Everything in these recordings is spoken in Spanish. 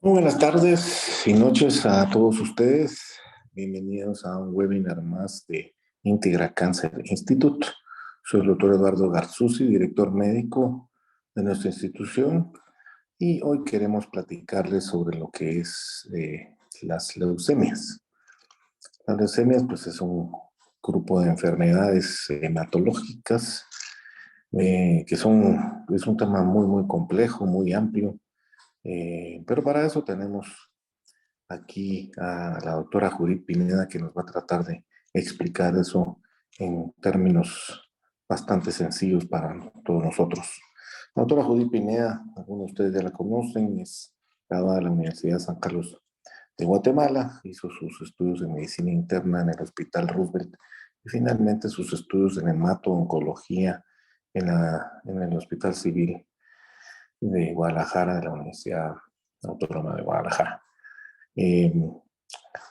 Muy buenas tardes y noches a todos ustedes. Bienvenidos a un webinar más de Integra Cancer Institute. Soy el doctor Eduardo Garzuzzi, director médico de nuestra institución, y hoy queremos platicarles sobre lo que es las leucemias. Las leucemias, pues, es un grupo de enfermedades hematológicas es un tema muy complejo, muy amplio, pero para eso tenemos aquí a la doctora Judith Pineda, que nos va a tratar de explicar eso en términos bastante sencillos para todos nosotros. La doctora Judith Pineda, algunos de ustedes ya la conocen, es graduada de la Universidad San Carlos de Guatemala, hizo sus estudios de medicina interna en el Hospital Roosevelt y finalmente sus estudios en hemato-oncología en el Hospital Civil de Guadalajara, de la Universidad Autónoma de Guadalajara. Eh,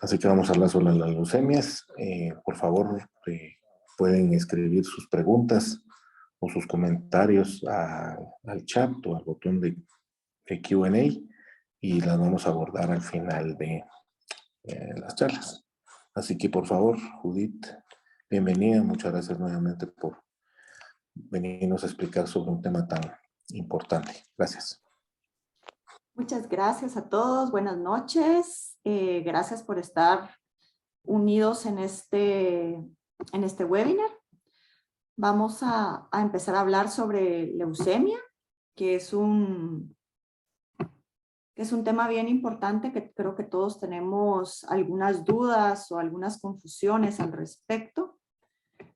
Así que vamos a hablar sobre las leucemias. Por favor, pueden escribir sus preguntas o sus comentarios al chat o al botón de Q&A y las vamos a abordar al final de las charlas. Así que, por favor, Judith, bienvenida. Muchas gracias nuevamente por venirnos a explicar sobre un tema tan importante. Gracias. Muchas gracias a todos. Buenas noches. Gracias por estar unidos en este webinar. Vamos a empezar a hablar sobre leucemia, que es un tema bien importante que creo que todos tenemos algunas dudas o algunas confusiones al respecto.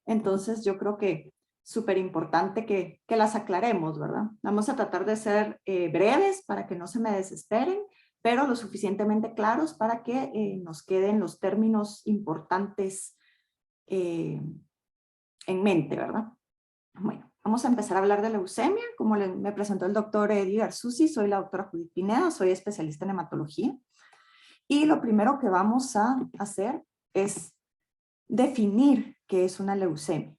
Entonces yo creo que súper importante que las aclaremos, ¿verdad? Vamos a tratar de ser breves para que no se me desesperen, pero lo suficientemente claros para que nos queden los términos importantes en mente, ¿verdad? Bueno, vamos a empezar a hablar de leucemia. Como me presentó el doctor Eddie Garzuzzi, soy la doctora Judith Pineda, soy especialista en hematología. Y lo primero que vamos a hacer es definir qué es una leucemia.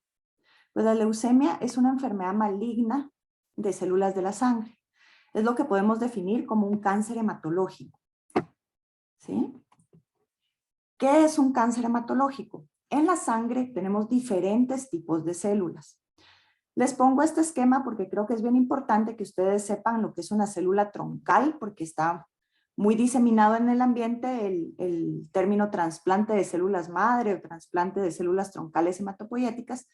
Pues la leucemia es una enfermedad maligna de células de la sangre. Es lo que podemos definir como un cáncer hematológico. ¿Sí? ¿Qué es un cáncer hematológico? En la sangre tenemos diferentes tipos de células. Les pongo este esquema porque creo que es bien importante que ustedes sepan lo que es una célula troncal, porque está muy diseminado en el ambiente el término trasplante de células madre o trasplante de células troncales hematopoyéticas.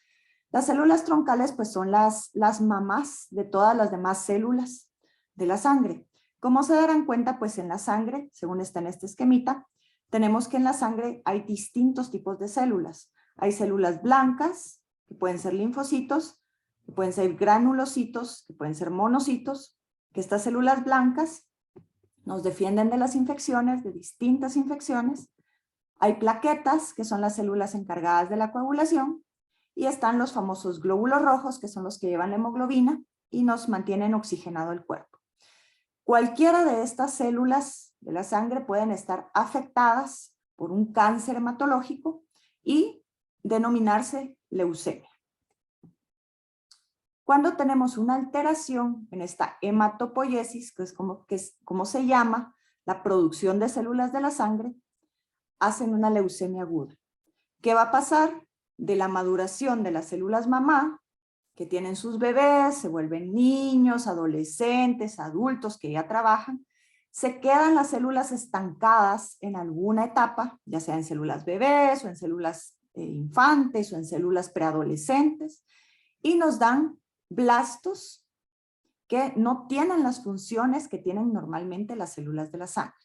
Las células troncales pues son las mamás de todas las demás células de la sangre. Como se darán cuenta, pues en la sangre, según está en este esquemita, tenemos que en la sangre hay distintos tipos de células. Hay células blancas, que pueden ser linfocitos, que pueden ser granulocitos, que pueden ser monocitos, que estas células blancas nos defienden de las infecciones, de distintas infecciones. Hay plaquetas, que son las células encargadas de la coagulación, y están los famosos glóbulos rojos, que son los que llevan la hemoglobina y nos mantienen oxigenado el cuerpo. Cualquiera de estas células de la sangre pueden estar afectadas por un cáncer hematológico y denominarse leucemia. Cuando tenemos una alteración en esta hematopoiesis, que es como se llama la producción de células de la sangre, hacen una leucemia aguda. ¿Qué va a pasar? De la maduración de las células mamá, que tienen sus bebés, se vuelven niños, adolescentes, adultos que ya trabajan, se quedan las células estancadas en alguna etapa, ya sea en células bebés o en células infantes o en células preadolescentes, y nos dan blastos que no tienen las funciones que tienen normalmente las células de la sangre.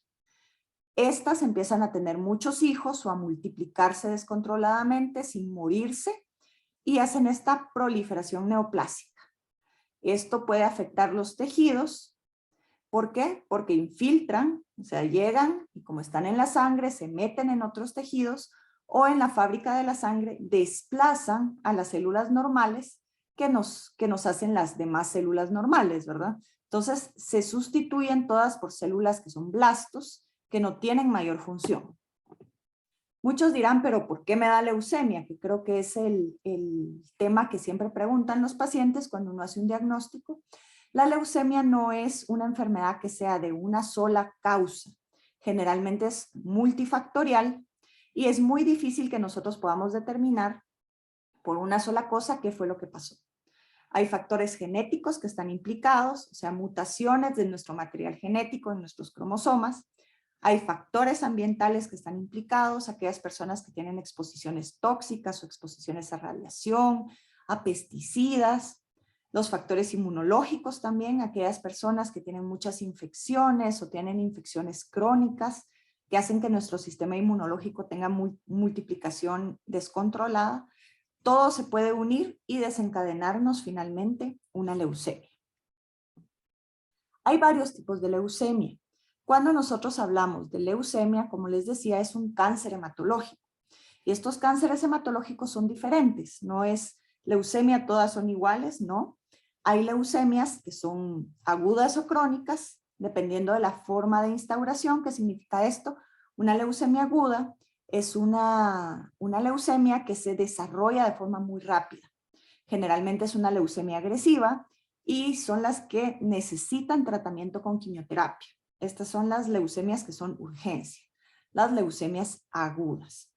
Estas empiezan a tener muchos hijos o a multiplicarse descontroladamente sin morirse y hacen esta proliferación neoplásica. Esto puede afectar los tejidos. ¿Por qué? Porque infiltran, o sea, llegan y como están en la sangre, se meten en otros tejidos o en la fábrica de la sangre desplazan a las células normales que nos hacen las demás células normales, ¿verdad? Entonces se sustituyen todas por células que son blastos, que no tienen mayor función. Muchos dirán, pero ¿por qué me da leucemia? Que creo que es el tema que siempre preguntan los pacientes cuando uno hace un diagnóstico. La leucemia no es una enfermedad que sea de una sola causa. Generalmente es multifactorial y es muy difícil que nosotros podamos determinar por una sola cosa qué fue lo que pasó. Hay factores genéticos que están implicados, o sea, mutaciones de nuestro material genético en nuestros cromosomas. Hay factores ambientales que están implicados, aquellas personas que tienen exposiciones tóxicas o exposiciones a radiación, a pesticidas. Los factores inmunológicos también, aquellas personas que tienen muchas infecciones o tienen infecciones crónicas que hacen que nuestro sistema inmunológico tenga multiplicación descontrolada. Todo se puede unir y desencadenarnos finalmente una leucemia. Hay varios tipos de leucemia. Cuando nosotros hablamos de leucemia, como les decía, es un cáncer hematológico. Y estos cánceres hematológicos son diferentes. No es leucemia, todas son iguales, no. Hay leucemias que son agudas o crónicas, dependiendo de la forma de instauración. ¿Qué significa esto? Una leucemia aguda es una leucemia que se desarrolla de forma muy rápida. Generalmente es una leucemia agresiva y son las que necesitan tratamiento con quimioterapia. Estas son las leucemias que son urgencia, las leucemias agudas.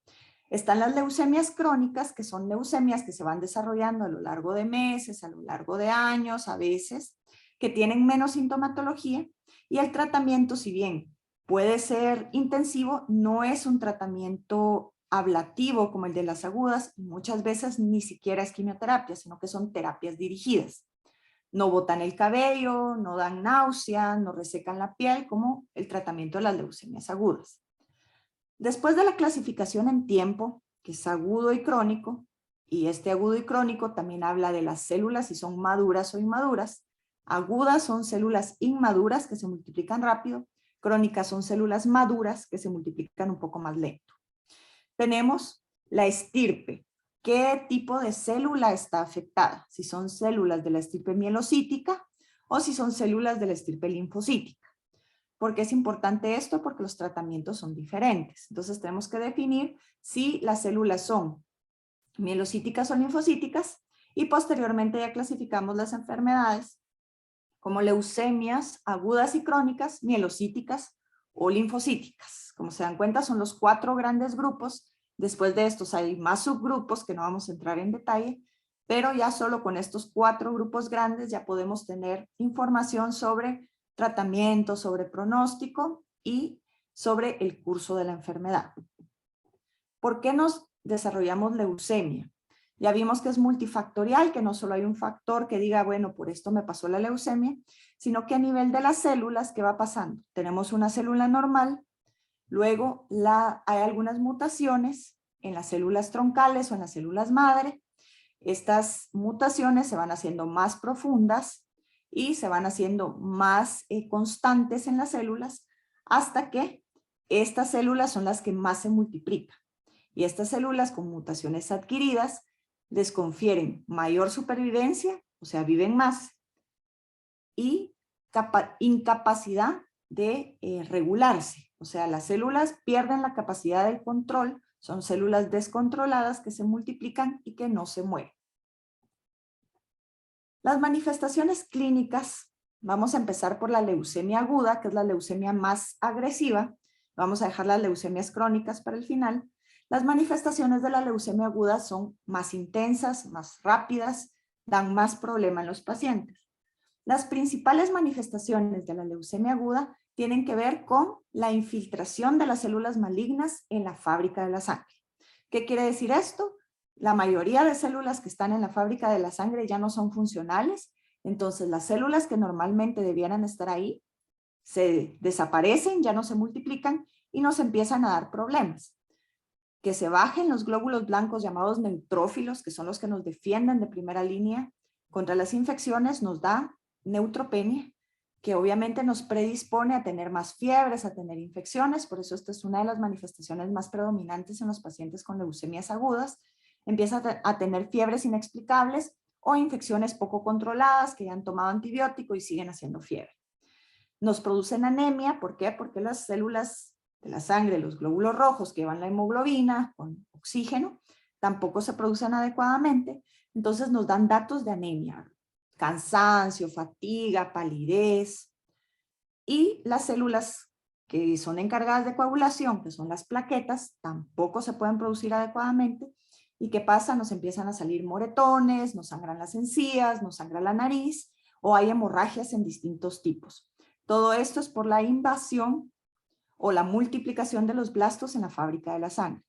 Están las leucemias crónicas, que son leucemias que se van desarrollando a lo largo de meses, a lo largo de años, a veces, que tienen menos sintomatología y el tratamiento, si bien puede ser intensivo, no es un tratamiento ablativo como el de las agudas, y muchas veces ni siquiera es quimioterapia, sino que son terapias dirigidas. No botan el cabello, no dan náusea, no resecan la piel, como el tratamiento de las leucemias agudas. Después de la clasificación en tiempo, que es agudo y crónico, y este agudo y crónico también habla de las células si son maduras o inmaduras. Agudas son células inmaduras que se multiplican rápido, crónicas son células maduras que se multiplican un poco más lento. Tenemos la estirpe. ¿Qué tipo de célula está afectada? Si son células de la estirpe mielocítica o si son células de la estirpe linfocítica. ¿Por qué es importante esto? Porque los tratamientos son diferentes. Entonces tenemos que definir si las células son mielocíticas o linfocíticas y posteriormente ya clasificamos las enfermedades como leucemias agudas y crónicas, mielocíticas o linfocíticas. Como se dan cuenta, son los 4 grandes grupos. Después de estos hay más subgrupos que no vamos a entrar en detalle, pero ya solo con estos 4 grupos grandes ya podemos tener información sobre tratamiento, sobre pronóstico y sobre el curso de la enfermedad. ¿Por qué nos desarrollamos leucemia? Ya vimos que es multifactorial, que no solo hay un factor que diga, bueno, por esto me pasó la leucemia, sino que a nivel de las células, ¿qué va pasando? Tenemos una célula normal, luego hay algunas mutaciones en las células troncales o en las células madre. Estas mutaciones se van haciendo más profundas y se van haciendo más constantes en las células hasta que estas células son las que más se multiplican. Y estas células con mutaciones adquiridas les confieren mayor supervivencia, o sea, viven más, y incapacidad de regularse. O sea, las células pierden la capacidad del control, son células descontroladas que se multiplican y que no se mueren. Las manifestaciones clínicas, vamos a empezar por la leucemia aguda, que es la leucemia más agresiva. Vamos a dejar las leucemias crónicas para el final. Las manifestaciones de la leucemia aguda son más intensas, más rápidas, dan más problema en los pacientes. Las principales manifestaciones de la leucemia aguda tienen que ver con la infiltración de las células malignas en la fábrica de la sangre. ¿Qué quiere decir esto? La mayoría de células que están en la fábrica de la sangre ya no son funcionales, entonces las células que normalmente debieran estar ahí se desaparecen, ya no se multiplican y nos empiezan a dar problemas. Que se bajen los glóbulos blancos llamados neutrófilos, que son los que nos defienden de primera línea contra las infecciones, nos da neutropenia, que obviamente nos predispone a tener más fiebres, a tener infecciones. Por eso esta es una de las manifestaciones más predominantes en los pacientes con leucemias agudas. Empieza a tener fiebres inexplicables o infecciones poco controladas que ya han tomado antibiótico y siguen haciendo fiebre. Nos producen anemia, ¿por qué? Porque las células de la sangre, los glóbulos rojos que llevan la hemoglobina con oxígeno, tampoco se producen adecuadamente, entonces nos dan datos de anemia. cansancio, fatiga, palidez. Y las células que son encargadas de coagulación, que son las plaquetas, tampoco se pueden producir adecuadamente. ¿Y qué pasa? Nos empiezan a salir moretones, nos sangran las encías, nos sangra la nariz, o hay hemorragias en distintos tipos. Todo esto es por la invasión o la multiplicación de los blastos en la fábrica de la sangre.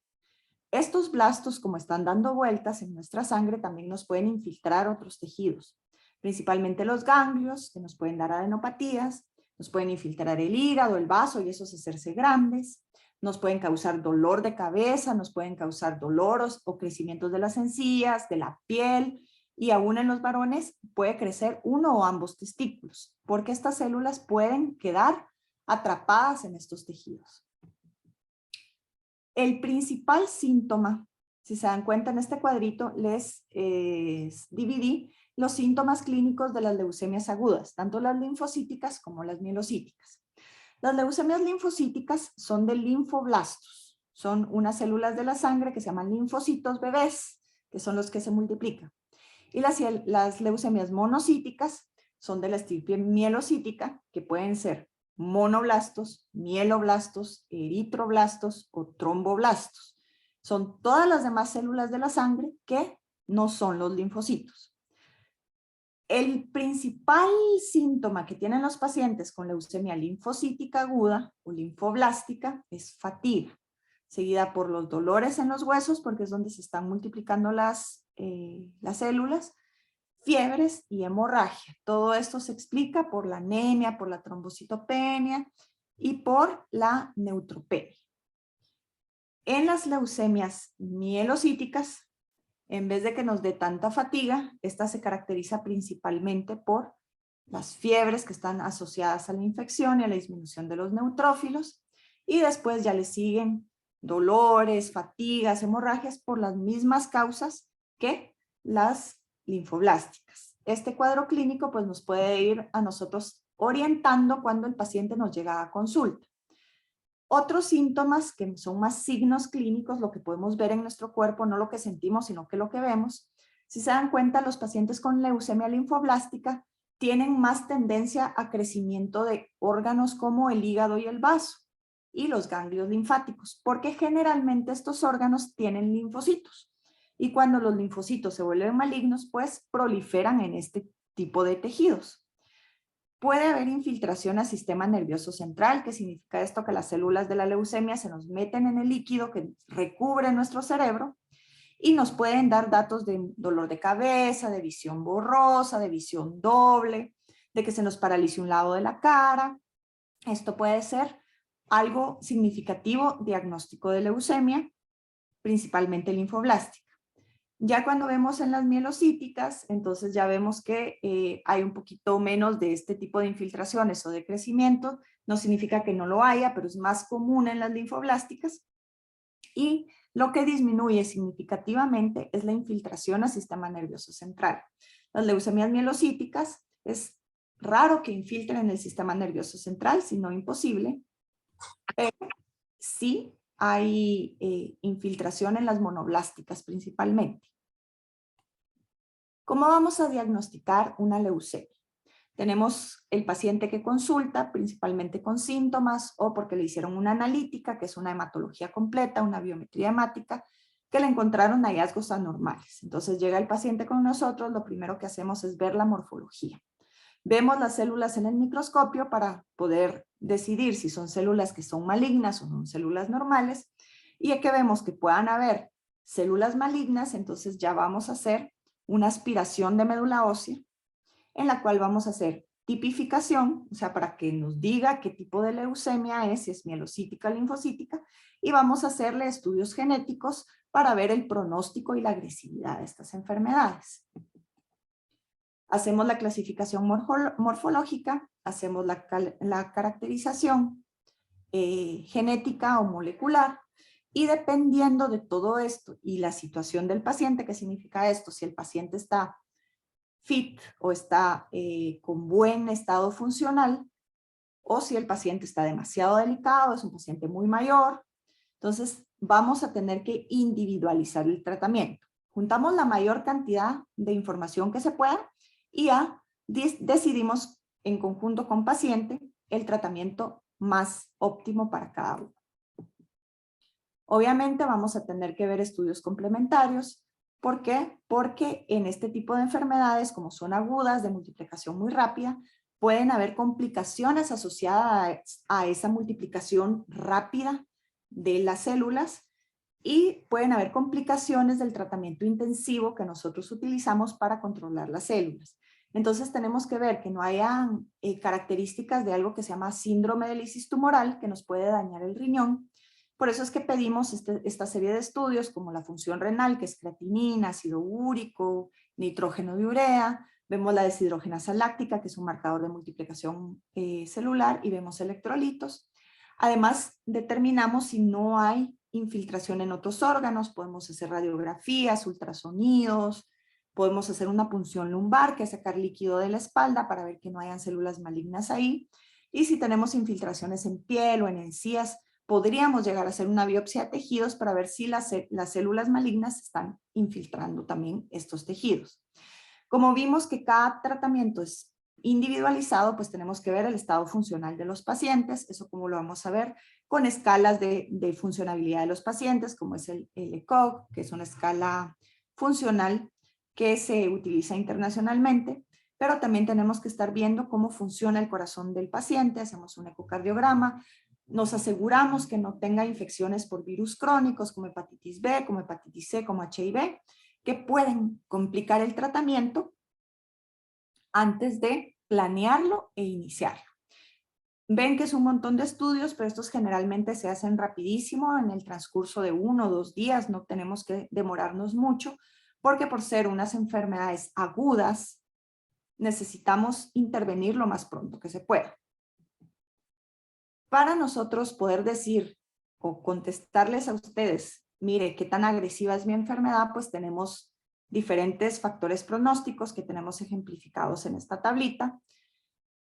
Estos blastos, como están dando vueltas en nuestra sangre, también nos pueden infiltrar otros tejidos, principalmente los ganglios, que nos pueden dar adenopatías, nos pueden infiltrar el hígado, el vaso y esos hacerse grandes, nos pueden causar dolor de cabeza, nos pueden causar dolores o crecimientos de las encías, de la piel, y aún en los varones puede crecer uno o ambos testículos, porque estas células pueden quedar atrapadas en estos tejidos. El principal síntoma, si se dan cuenta en este cuadrito, les dividí los síntomas clínicos de las leucemias agudas, tanto las linfocíticas como las mielocíticas. Las leucemias linfocíticas son de linfoblastos, son unas células de la sangre que se llaman linfocitos bebés, que son los que se multiplican. Y las leucemias monocíticas son de la estirpe mielocítica, que pueden ser monoblastos, mieloblastos, eritroblastos o tromboblastos. Son todas las demás células de la sangre que no son los linfocitos. El principal síntoma que tienen los pacientes con leucemia linfocítica aguda o linfoblástica es fatiga, seguida por los dolores en los huesos, porque es donde se están multiplicando las células, fiebres y hemorragia. Todo esto se explica por la anemia, por la trombocitopenia y por la neutropenia. En las leucemias mielocíticas, en vez de que nos dé tanta fatiga, esta se caracteriza principalmente por las fiebres que están asociadas a la infección y a la disminución de los neutrófilos, y después ya le siguen dolores, fatigas, hemorragias por las mismas causas que las linfoblásticas. Este cuadro clínico pues nos puede ir a nosotros orientando cuando el paciente nos llega a consulta. Otros síntomas que son más signos clínicos, lo que podemos ver en nuestro cuerpo, no lo que sentimos, sino que lo que vemos. Si se dan cuenta, los pacientes con leucemia linfoblástica tienen más tendencia a crecimiento de órganos como el hígado y el vaso y los ganglios linfáticos, porque generalmente estos órganos tienen linfocitos. Y cuando los linfocitos se vuelven malignos, pues proliferan en este tipo de tejidos. Puede haber infiltración al sistema nervioso central, que significa esto, que las células de la leucemia se nos meten en el líquido que recubre nuestro cerebro y nos pueden dar datos de dolor de cabeza, de visión borrosa, de visión doble, de que se nos paralice un lado de la cara. Esto puede ser algo significativo diagnóstico de leucemia, principalmente linfoblástica. Ya cuando vemos en las mielocíticas, entonces ya vemos que hay un poquito menos de este tipo de infiltraciones o de crecimiento. No significa que no lo haya, pero es más común en las linfoblásticas. Y lo que disminuye significativamente es la infiltración al sistema nervioso central. Las leucemias mielocíticas es raro que infiltren en el sistema nervioso central, si no imposible, pero sí hay infiltración en las monoblásticas principalmente. ¿Cómo vamos a diagnosticar una leucemia? Tenemos el paciente que consulta principalmente con síntomas o porque le hicieron una analítica, que es una hematología completa, una biometría hemática, que le encontraron hallazgos anormales. Entonces llega el paciente con nosotros, lo primero que hacemos es ver la morfología. Vemos las células en el microscopio para poder decidir si son células que son malignas o son células normales, y ya que vemos que puedan haber células malignas, entonces ya vamos a hacer una aspiración de médula ósea, en la cual vamos a hacer tipificación, o sea, para que nos diga qué tipo de leucemia es, si es mielocítica o linfocítica, y vamos a hacerle estudios genéticos para ver el pronóstico y la agresividad de estas enfermedades. Hacemos la clasificación morfológica, hacemos la caracterización genética o molecular, y dependiendo de todo esto y la situación del paciente, ¿qué significa esto? Si el paciente está fit o está con buen estado funcional, o si el paciente está demasiado delicado, es un paciente muy mayor, entonces vamos a tener que individualizar el tratamiento. Juntamos la mayor cantidad de información que se pueda y a decidimos en conjunto con paciente el tratamiento más óptimo para cada uno. Obviamente vamos a tener que ver estudios complementarios. ¿Por qué? Porque en este tipo de enfermedades, como son agudas, de multiplicación muy rápida, pueden haber complicaciones asociadas a esa multiplicación rápida de las células y pueden haber complicaciones del tratamiento intensivo que nosotros utilizamos para controlar las células. Entonces tenemos que ver que no hayan características de algo que se llama síndrome de lisis tumoral que nos puede dañar el riñón. Por eso es que pedimos esta serie de estudios como la función renal, que es creatinina, ácido úrico, nitrógeno de urea, vemos la deshidrogenasa láctica, que es un marcador de multiplicación celular, y vemos electrolitos. Además, determinamos si no hay infiltración en otros órganos, podemos hacer radiografías, ultrasonidos, podemos hacer una punción lumbar, que es sacar líquido de la espalda para ver que no hayan células malignas ahí. Y si tenemos infiltraciones en piel o en encías, podríamos llegar a hacer una biopsia de tejidos para ver si las células malignas están infiltrando también estos tejidos. Como vimos que cada tratamiento es individualizado, pues tenemos que ver el estado funcional de los pacientes. Eso como lo vamos a ver con escalas de funcionabilidad de los pacientes, como es el ECOG, que es una escala funcional que se utiliza internacionalmente, pero también tenemos que estar viendo cómo funciona el corazón del paciente, hacemos un ecocardiograma, nos aseguramos que no tenga infecciones por virus crónicos como hepatitis B, como hepatitis C, como HIV, que pueden complicar el tratamiento antes de planearlo e iniciarlo. Ven que es un montón de estudios, pero estos generalmente se hacen rapidísimo en el transcurso de 1 o 2 días, no tenemos que demorarnos mucho, porque por ser unas enfermedades agudas, necesitamos intervenir lo más pronto que se pueda. Para nosotros poder decir o contestarles a ustedes, mire, qué tan agresiva es mi enfermedad, pues tenemos diferentes factores pronósticos que tenemos ejemplificados en esta tablita.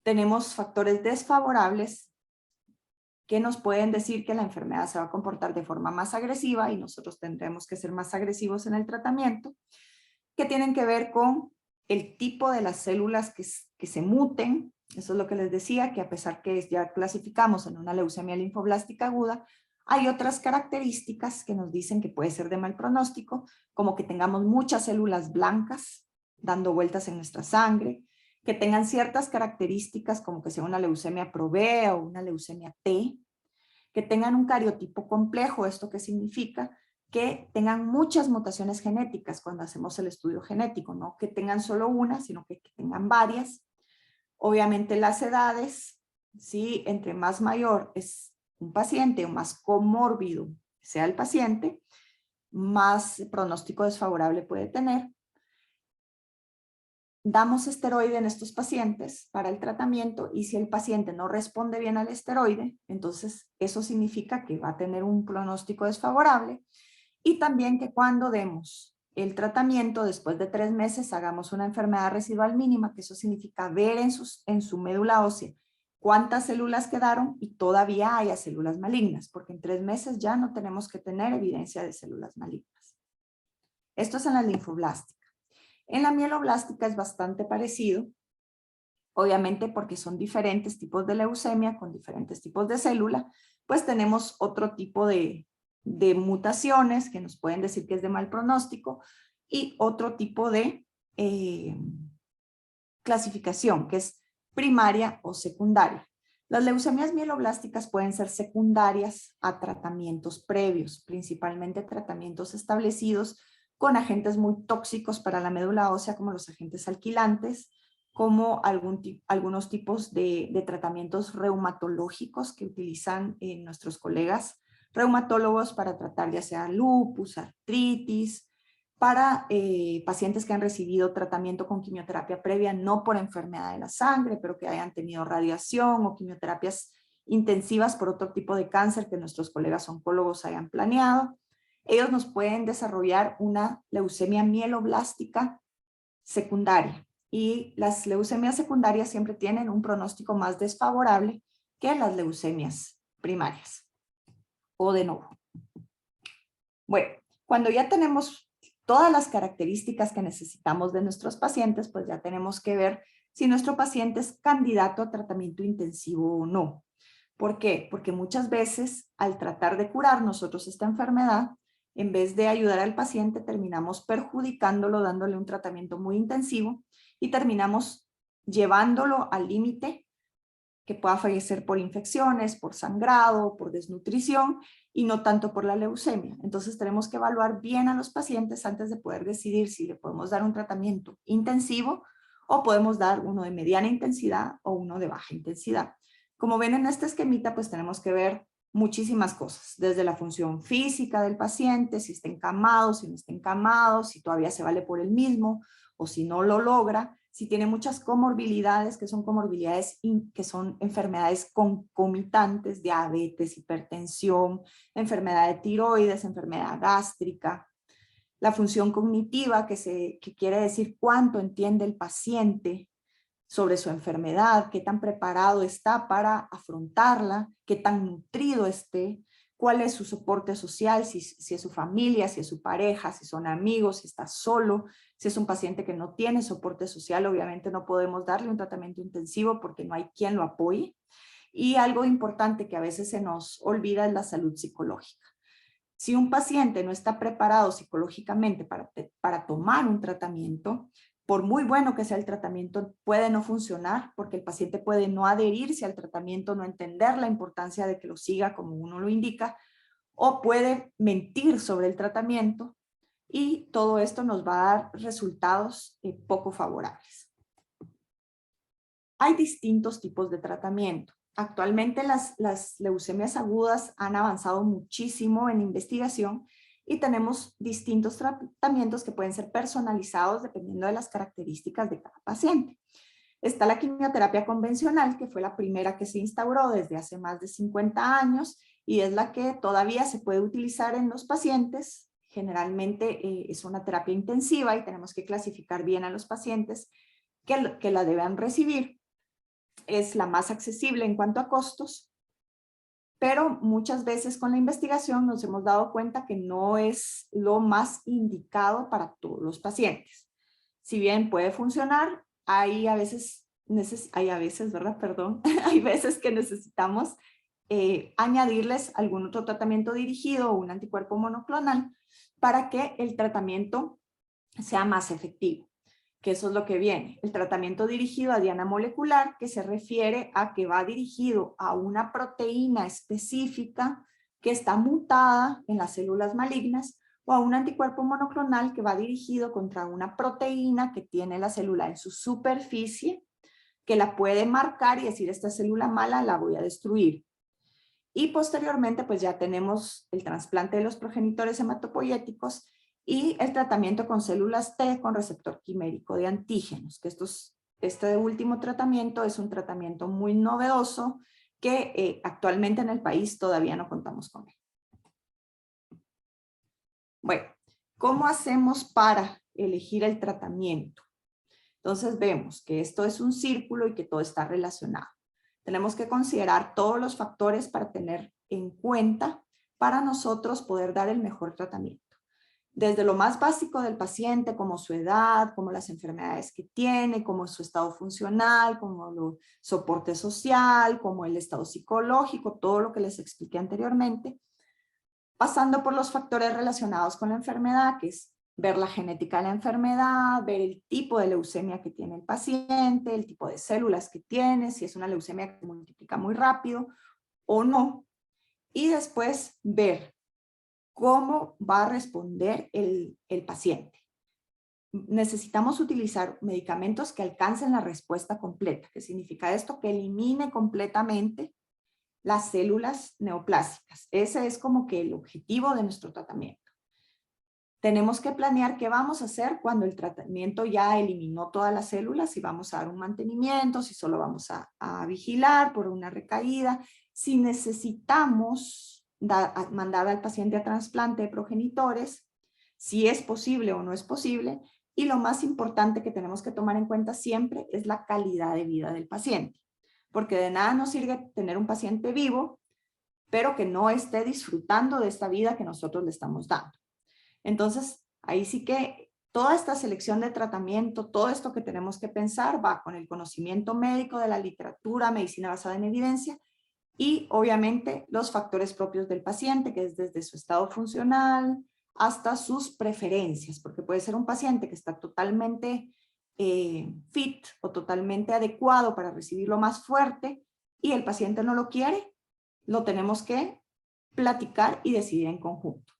Tenemos factores desfavorables que nos pueden decir que la enfermedad se va a comportar de forma más agresiva y nosotros tendremos que ser más agresivos en el tratamiento, que tienen que ver con el tipo de las células que se muten. Eso es lo que les decía, que a pesar que ya clasificamos en una leucemia linfoblástica aguda, hay otras características que nos dicen que puede ser de mal pronóstico, como que tengamos muchas células blancas dando vueltas en nuestra sangre, que tengan ciertas características como que sea una leucemia Pro B o una leucemia T, que tengan un cariotipo complejo. ¿Esto qué significa? Que tengan muchas mutaciones genéticas cuando hacemos el estudio genético, no que tengan solo una, sino que tengan varias. Obviamente las edades, ¿sí? Entre más mayor es un paciente o más comórbido sea el paciente, más pronóstico desfavorable puede tener. Damos esteroide en estos pacientes para el tratamiento y si el paciente no responde bien al esteroide, entonces eso significa que va a tener un pronóstico desfavorable. Y también que cuando demos el tratamiento, después de 3 meses, hagamos una enfermedad residual mínima, que eso significa ver en su médula ósea cuántas células quedaron y todavía haya células malignas, porque en 3 meses ya no tenemos que tener evidencia de células malignas. Esto es en la linfoblástica. En la mieloblástica es bastante parecido, obviamente porque son diferentes tipos de leucemia con diferentes tipos de célula, pues tenemos otro tipo de mutaciones que nos pueden decir que es de mal pronóstico y otro tipo de clasificación que es primaria o secundaria. Las leucemias mieloblásticas pueden ser secundarias a tratamientos previos, principalmente tratamientos establecidos con agentes muy tóxicos para la médula ósea como los agentes alquilantes, como algunos tipos de tratamientos reumatológicos que utilizan nuestros colegas reumatólogos para tratar ya sea lupus, artritis, para pacientes que han recibido tratamiento con quimioterapia previa, no por enfermedad de la sangre, pero que hayan tenido radiación o quimioterapias intensivas por otro tipo de cáncer que nuestros colegas oncólogos hayan planeado. Ellos nos pueden desarrollar una leucemia mieloblástica secundaria. Y las leucemias secundarias siempre tienen un pronóstico más desfavorable que las leucemias primarias o de nuevo. Bueno, cuando ya tenemos todas las características que necesitamos de nuestros pacientes, pues ya tenemos que ver si nuestro paciente es candidato a tratamiento intensivo o no. ¿Por qué? Porque muchas veces al tratar de curar nosotros esta enfermedad, en vez de ayudar al paciente, terminamos perjudicándolo, dándole un tratamiento muy intensivo y terminamos llevándolo al límite que pueda fallecer por infecciones, por sangrado, por desnutrición y no tanto por la leucemia. Entonces tenemos que evaluar bien a los pacientes antes de poder decidir si le podemos dar un tratamiento intensivo o podemos dar uno de mediana intensidad o uno de baja intensidad. Como ven en este esquemita, pues tenemos que ver muchísimas cosas, desde la función física del paciente, si está encamado, si no está encamado, si todavía se vale por él mismo o si no lo logra, si tiene muchas comorbilidades, que son comorbilidades que son enfermedades concomitantes, diabetes, hipertensión, enfermedad de tiroides, enfermedad gástrica, la función cognitiva, que quiere decir cuánto entiende el paciente sobre su enfermedad, qué tan preparado está para afrontarla, qué tan nutrido esté, cuál es su soporte social, si es su familia, si es su pareja, si son amigos, si está solo, si es un paciente que no tiene soporte social, obviamente no podemos darle un tratamiento intensivo porque no hay quien lo apoye. Y algo importante que a veces se nos olvida es la salud psicológica. Si un paciente no está preparado psicológicamente para tomar un tratamiento, por muy bueno que sea el tratamiento, puede no funcionar porque el paciente puede no adherirse al tratamiento, no entender la importancia de que lo siga como uno lo indica, o puede mentir sobre el tratamiento y todo esto nos va a dar resultados poco favorables. Hay distintos tipos de tratamiento. Actualmente las leucemias agudas han avanzado muchísimo en investigación y tenemos distintos tratamientos que pueden ser personalizados dependiendo de las características de cada paciente. Está la quimioterapia convencional, que fue la primera que se instauró desde hace más de 50 años y es la que todavía se puede utilizar en los pacientes. Generalmente es una terapia intensiva y tenemos que clasificar bien a los pacientes que la deben recibir. Es la más accesible en cuanto a costos, pero muchas veces con la investigación nos hemos dado cuenta que no es lo más indicado para todos los pacientes. Si bien puede funcionar, hay veces que necesitamos añadirles algún otro tratamiento dirigido o un anticuerpo monoclonal para que el tratamiento sea más efectivo. Que eso es lo que viene. El tratamiento dirigido a diana molecular, que se refiere a que va dirigido a una proteína específica que está mutada en las células malignas, o a un anticuerpo monoclonal que va dirigido contra una proteína que tiene la célula en su superficie, que la puede marcar y decir, esta célula mala la voy a destruir. Y posteriormente, pues ya tenemos el trasplante de los progenitores hematopoyéticos y el tratamiento con células T con receptor quimérico de antígenos, que este último tratamiento es un tratamiento muy novedoso que actualmente en el país todavía no contamos con él. Bueno, ¿cómo hacemos para elegir el tratamiento? Entonces vemos que esto es un círculo y que todo está relacionado. Tenemos que considerar todos los factores para tener en cuenta para nosotros poder dar el mejor tratamiento. Desde lo más básico del paciente, como su edad, como las enfermedades que tiene, como su estado funcional, como el soporte social, como el estado psicológico, todo lo que les expliqué anteriormente, pasando por los factores relacionados con la enfermedad, que es ver la genética de la enfermedad, ver el tipo de leucemia que tiene el paciente, el tipo de células que tiene, si es una leucemia que se multiplica muy rápido o no, y después ver cómo va a responder el paciente. Necesitamos utilizar medicamentos que alcancen la respuesta completa. ¿Qué significa esto? Que elimine completamente las células neoplásicas. Ese es como que el objetivo de nuestro tratamiento. Tenemos que planear qué vamos a hacer cuando el tratamiento ya eliminó todas las células, si vamos a dar un mantenimiento, si solo vamos a vigilar por una recaída, si necesitamos mandar al paciente a trasplante de progenitores, si es posible o no es posible, y lo más importante que tenemos que tomar en cuenta siempre es la calidad de vida del paciente, porque de nada nos sirve tener un paciente vivo, pero que no esté disfrutando de esta vida que nosotros le estamos dando. Entonces, ahí sí que toda esta selección de tratamiento, todo esto que tenemos que pensar va con el conocimiento médico de la literatura, medicina basada en evidencia y obviamente los factores propios del paciente, que es desde su estado funcional hasta sus preferencias, porque puede ser un paciente que está totalmente fit o totalmente adecuado para recibir lo más fuerte y el paciente no lo quiere, lo tenemos que platicar y decidir en conjunto.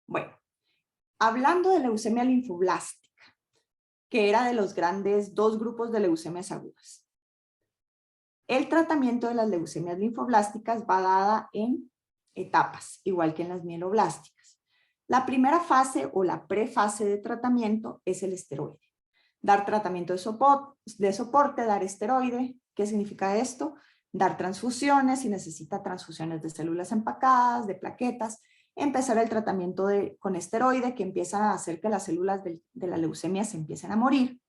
Bueno, hablando de leucemia linfoblástica, que era de los grandes dos grupos de leucemias agudas. El tratamiento de las leucemias linfoblásticas va dada en etapas, igual que en las mieloblásticas. La primera fase o la prefase de tratamiento es el esteroide. Dar tratamiento de soporte, dar esteroide. ¿Qué significa esto? Dar transfusiones, si necesita transfusiones de células empacadas, de plaquetas. Empezar el tratamiento con esteroide, que empieza a hacer que las células de la leucemia se empiecen a morir.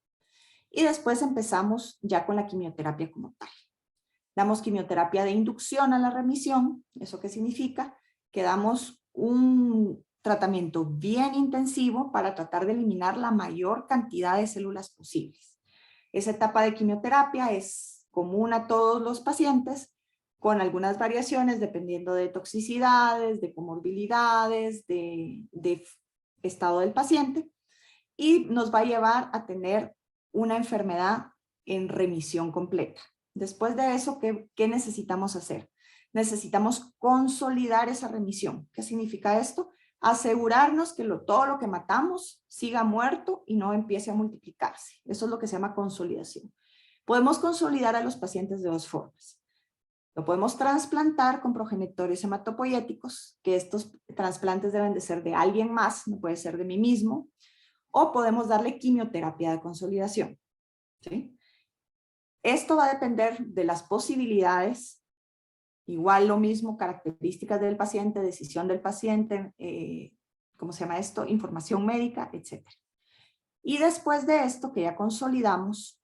Y después empezamos ya con la quimioterapia como tal. Damos quimioterapia de inducción a la remisión. ¿Eso qué significa? Que damos un tratamiento bien intensivo para tratar de eliminar la mayor cantidad de células posibles. Esa etapa de quimioterapia es común a todos los pacientes, con algunas variaciones dependiendo de toxicidades, de comorbilidades, de estado del paciente, y nos va a llevar a tener una enfermedad en remisión completa. Después de eso, ¿qué necesitamos hacer? Necesitamos consolidar esa remisión. ¿Qué significa esto? Asegurarnos que todo lo que matamos siga muerto y no empiece a multiplicarse. Eso es lo que se llama consolidación. Podemos consolidar a los pacientes de dos formas. Lo podemos trasplantar con progenitores hematopoyéticos, que estos trasplantes deben de ser de alguien más, no puede ser de mí mismo, o podemos darle quimioterapia de consolidación. ¿Sí? Esto va a depender de las posibilidades, igual lo mismo, características del paciente, decisión del paciente, ¿cómo se llama esto? Información médica, etc. Y después de esto, que ya consolidamos,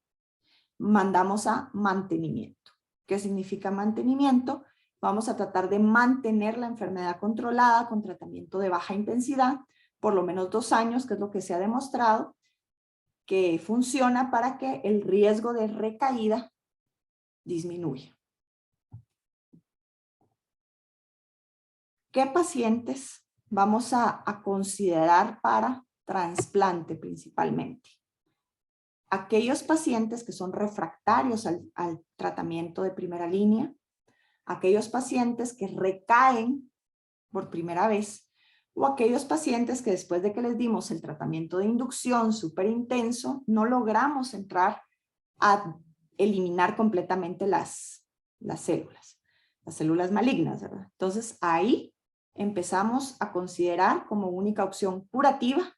mandamos a mantenimiento. ¿Qué significa mantenimiento? Vamos a tratar de mantener la enfermedad controlada con tratamiento de baja intensidad, por lo menos 2 años, que es lo que se ha demostrado, que funciona para que el riesgo de recaída disminuya. ¿Qué pacientes vamos a considerar para trasplante principalmente? Aquellos pacientes que son refractarios al tratamiento de primera línea, aquellos pacientes que recaen por primera vez, o aquellos pacientes que después de que les dimos el tratamiento de inducción súper intenso, no logramos entrar a eliminar completamente las células malignas, ¿verdad? Entonces ahí empezamos a considerar como única opción curativa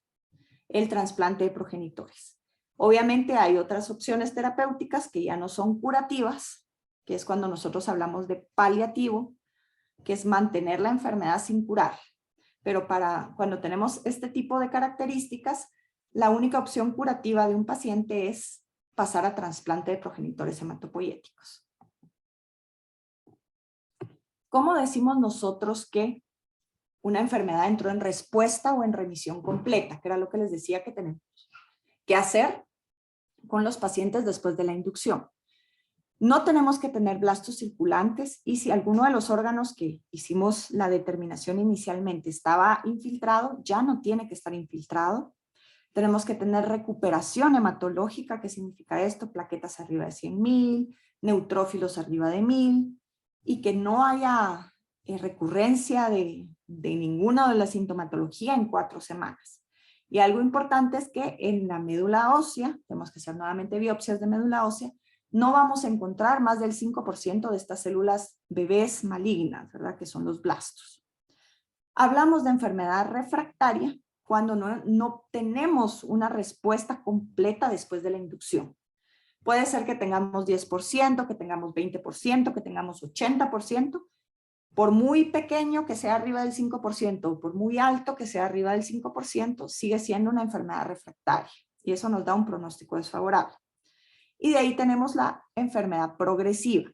el trasplante de progenitores. Obviamente hay otras opciones terapéuticas que ya no son curativas, que es cuando nosotros hablamos de paliativo, que es mantener la enfermedad sin curar. Pero cuando tenemos este tipo de características, la única opción curativa de un paciente es pasar a trasplante de progenitores hematopoyéticos. ¿Cómo decimos nosotros que una enfermedad entró en respuesta o en remisión completa? Que era lo que les decía que tenemos que hacer con los pacientes después de la inducción. No tenemos que tener blastos circulantes y si alguno de los órganos que hicimos la determinación inicialmente estaba infiltrado, ya no tiene que estar infiltrado. Tenemos que tener recuperación hematológica. ¿Qué significa esto? Plaquetas arriba de 100,000, neutrófilos arriba de 1,000 y que no haya recurrencia de ninguna de la sintomatología en 4 semanas. Y algo importante es que en la médula ósea, tenemos que hacer nuevamente biopsias de médula ósea, no vamos a encontrar más del 5% de estas células bebés malignas, ¿verdad? Que son los blastos. Hablamos de enfermedad refractaria cuando no tenemos una respuesta completa después de la inducción. Puede ser que tengamos 10%, que tengamos 20%, que tengamos 80%, por muy pequeño que sea arriba del 5%, o por muy alto que sea arriba del 5%, sigue siendo una enfermedad refractaria y eso nos da un pronóstico desfavorable. Y de ahí tenemos la enfermedad progresiva.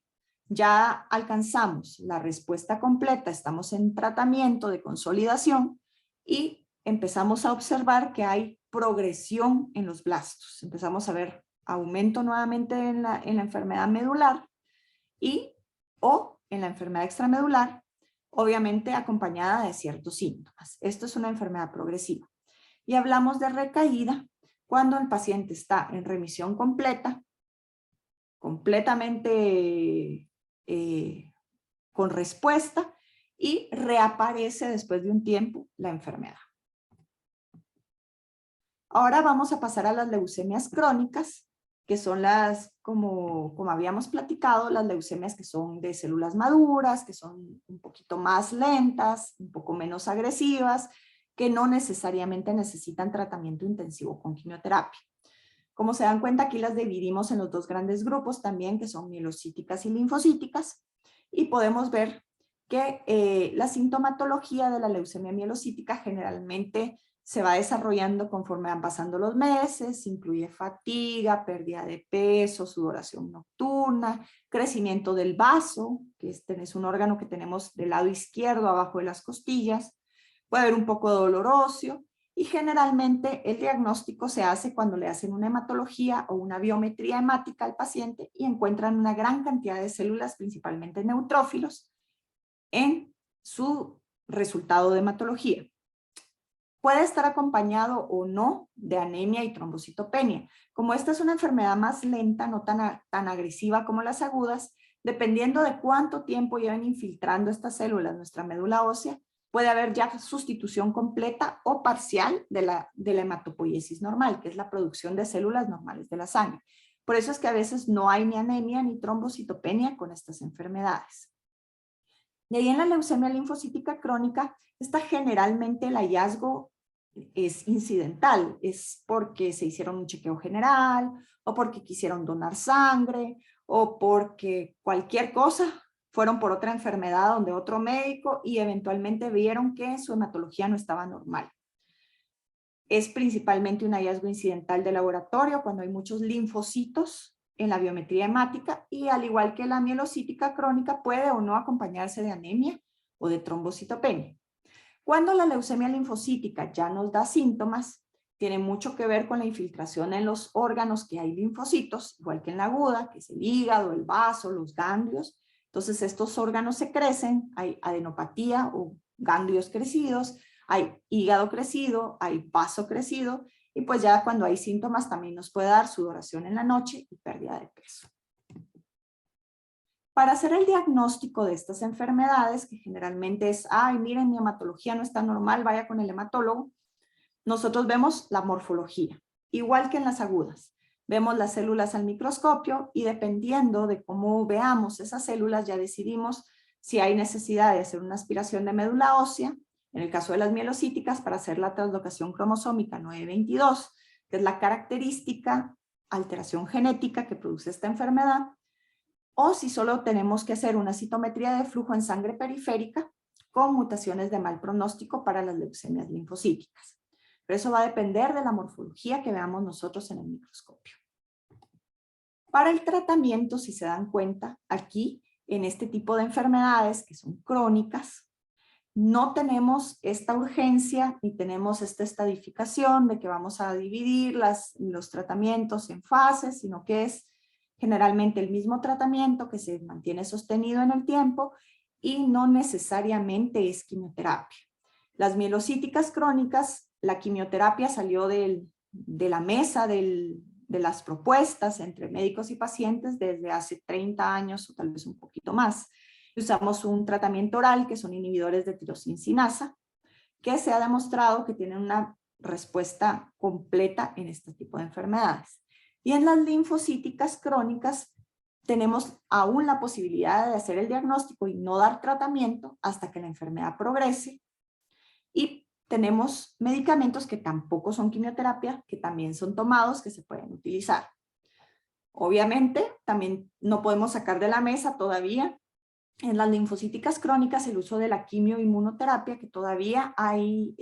Ya alcanzamos la respuesta completa, estamos en tratamiento de consolidación y empezamos a observar que hay progresión en los blastos. Empezamos a ver aumento nuevamente en la enfermedad medular o en la enfermedad extramedular, obviamente acompañada de ciertos síntomas. Esto es una enfermedad progresiva. Y hablamos de recaída cuando el paciente está en remisión completa, completamente con respuesta, y reaparece después de un tiempo la enfermedad. Ahora vamos a pasar a las leucemias crónicas, que son las, como habíamos platicado, las leucemias que son de células maduras, que son un poquito más lentas, un poco menos agresivas, que no necesariamente necesitan tratamiento intensivo con quimioterapia. Como se dan cuenta, aquí las dividimos en los dos grandes grupos también, que son mielocíticas y linfocíticas, y podemos ver que la sintomatología de la leucemia mielocítica generalmente se va desarrollando conforme van pasando los meses, incluye fatiga, pérdida de peso, sudoración nocturna, crecimiento del vaso, que es un órgano que tenemos del lado izquierdo abajo de las costillas, puede haber un poco de dolor óseo, y generalmente el diagnóstico se hace cuando le hacen una hematología o una biometría hemática al paciente y encuentran una gran cantidad de células, principalmente neutrófilos, en su resultado de hematología. Puede estar acompañado o no de anemia y trombocitopenia. Como esta es una enfermedad más lenta, no tan agresiva como las agudas, dependiendo de cuánto tiempo lleven infiltrando estas células en nuestra médula ósea, puede haber ya sustitución completa o parcial de la hematopoiesis normal, que es la producción de células normales de la sangre. Por eso es que a veces no hay ni anemia ni trombocitopenia con estas enfermedades. De ahí en la leucemia linfocítica crónica, esta generalmente el hallazgo es incidental, es porque se hicieron un chequeo general, o porque quisieron donar sangre, o porque cualquier cosa, fueron por otra enfermedad donde otro médico y eventualmente vieron que su hematología no estaba normal. Es principalmente un hallazgo incidental de laboratorio cuando hay muchos linfocitos en la biometría hemática, y al igual que la mielocítica crónica puede o no acompañarse de anemia o de trombocitopenia. Cuando la leucemia linfocítica ya nos da síntomas, tiene mucho que ver con la infiltración en los órganos que hay linfocitos, igual que en la aguda, que es el hígado, el vaso, los ganglios. Entonces estos órganos se crecen, hay adenopatía o ganglios crecidos, hay hígado crecido, hay vaso crecido, y pues ya cuando hay síntomas también nos puede dar sudoración en la noche y pérdida de peso. Para hacer el diagnóstico de estas enfermedades, que generalmente es, ay, miren, mi hematología no está normal, vaya con el hematólogo, nosotros vemos la morfología, igual que en las agudas. Vemos las células al microscopio y dependiendo de cómo veamos esas células, ya decidimos si hay necesidad de hacer una aspiración de médula ósea, en el caso de las mielocíticas, para hacer la translocación cromosómica 922, que es la característica alteración genética que produce esta enfermedad, o si solo tenemos que hacer una citometría de flujo en sangre periférica con mutaciones de mal pronóstico para las leucemias linfocíticas. Pero eso va a depender de la morfología que veamos nosotros en el microscopio. Para el tratamiento, si se dan cuenta, aquí en este tipo de enfermedades que son crónicas, no tenemos esta urgencia ni tenemos esta estadificación de que vamos a dividir los tratamientos en fases, sino que es generalmente el mismo tratamiento que se mantiene sostenido en el tiempo y no necesariamente es quimioterapia. Las mielocíticas crónicas, la quimioterapia salió de la mesa de las propuestas entre médicos y pacientes desde hace 30 años o tal vez un poquito más. Usamos un tratamiento oral que son inhibidores de tirosincinasa, que se ha demostrado que tienen una respuesta completa en este tipo de enfermedades. Y en las linfocíticas crónicas tenemos aún la posibilidad de hacer el diagnóstico y no dar tratamiento hasta que la enfermedad progrese. Y tenemos medicamentos que tampoco son quimioterapia, que también son tomados, que se pueden utilizar. Obviamente, también no podemos sacar de la mesa todavía en las linfocíticas crónicas el uso de la quimioinmunoterapia, que todavía hay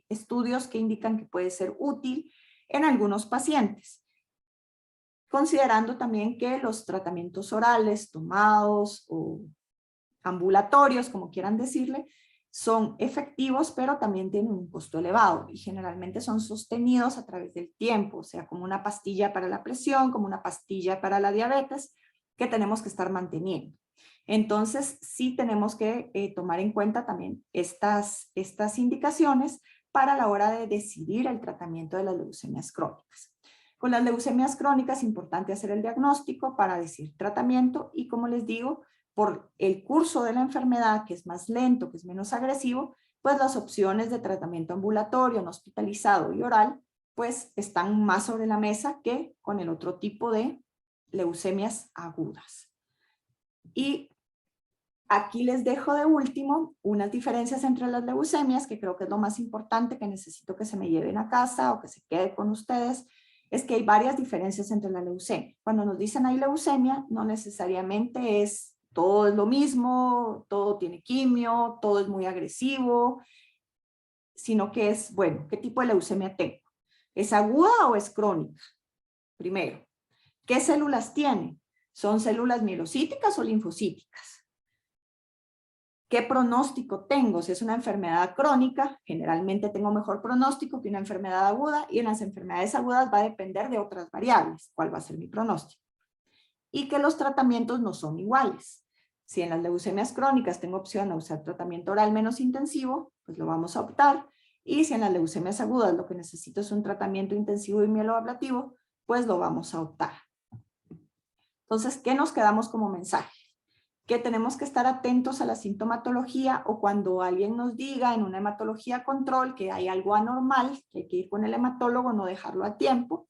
estudios que indican que puede ser útil en algunos pacientes. Considerando también que los tratamientos orales, tomados o ambulatorios, como quieran decirle, son efectivos, pero también tienen un costo elevado y generalmente son sostenidos a través del tiempo, o sea, como una pastilla para la presión, como una pastilla para la diabetes, que tenemos que estar manteniendo. Entonces, sí tenemos que tomar en cuenta también estas indicaciones para la hora de decidir el tratamiento de las leucemias crónicas. Con las leucemias crónicas es importante hacer el diagnóstico para decir tratamiento y, como les digo, por el curso de la enfermedad, que es más lento, que es menos agresivo, pues las opciones de tratamiento ambulatorio, no hospitalizado y oral, pues están más sobre la mesa que con el otro tipo de leucemias agudas. Y aquí les dejo de último unas diferencias entre las leucemias, que creo que es lo más importante que necesito que se me lleven a casa o que se quede con ustedes, es que hay varias diferencias entre la leucemia. Cuando nos dicen hay leucemia, no necesariamente es todo es lo mismo, todo tiene quimio, todo es muy agresivo, sino que es, bueno, ¿qué tipo de leucemia tengo? ¿Es aguda o es crónica? Primero, ¿qué células tiene? ¿Son células mielocíticas o linfocíticas? ¿Qué pronóstico tengo? Si es una enfermedad crónica, generalmente tengo mejor pronóstico que una enfermedad aguda, y en las enfermedades agudas va a depender de otras variables, cuál va a ser mi pronóstico. Y que los tratamientos no son iguales. Si en las leucemias crónicas tengo opción a usar tratamiento oral menos intensivo, pues lo vamos a optar. Y si en las leucemias agudas lo que necesito es un tratamiento intensivo y mieloablativo, pues lo vamos a optar. Entonces, ¿qué nos quedamos como mensaje? Que tenemos que estar atentos a la sintomatología, o cuando alguien nos diga en una hematología control que hay algo anormal, que hay que ir con el hematólogo, no dejarlo a tiempo.